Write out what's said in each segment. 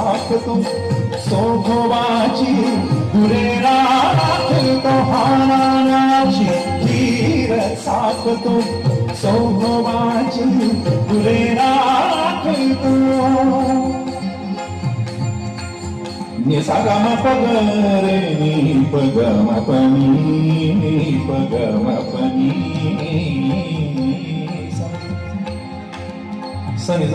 साकतो सोखोबाची गुरेरा राखतो हानाची धीर साकतो सोखोबाची गुरेरा राखतो निसागम पगरे नी पगम पनी पगम पनी सनी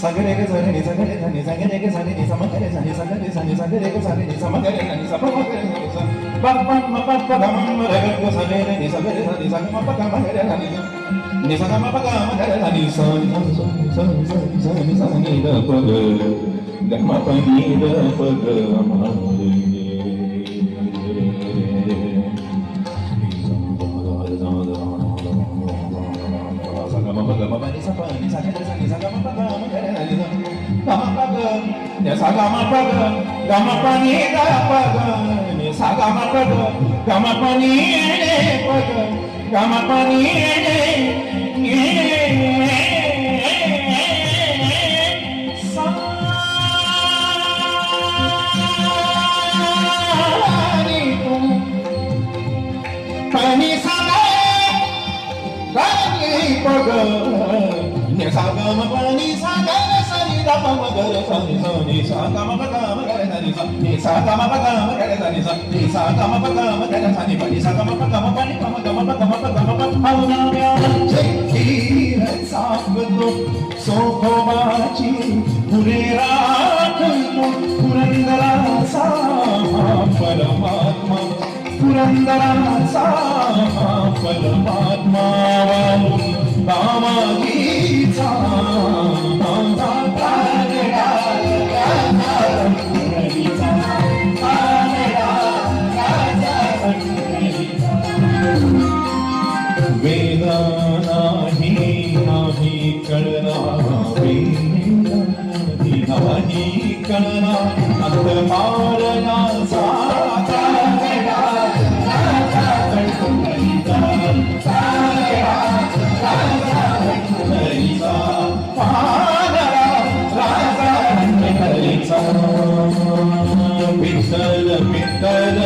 सगरे के सनी नि सगरे सनी सगरे के सनी नि समगरे सनी सगरे सनी सगरे के सनी नि समगरे सनी समगरे बप बप म पप प गम म रे के सनी नि सगरे सनी सगम प गम रे सनी नि सगम प गम रे सनी सनी सनी सनी सनी द प ग गम प नि द प ग म Sagama pada, gama pani pada, sagama pada, gama pani pada, gama pani pani saga, pani pada, sagama pani saga. Sagama pada sani sagama pada magare sani sani sagama pada magare sani sani sagama pada magare sani pani sagama pada pani gama gama gama gama pauna mya chhir saagto sokhobachi purera khulto purandara sa paramatma purandara sa paramatma Bamagicha Veda नाही नाही कळना वेदा नाही कळना अंतमारना साता विठ्ठल विठ्ठल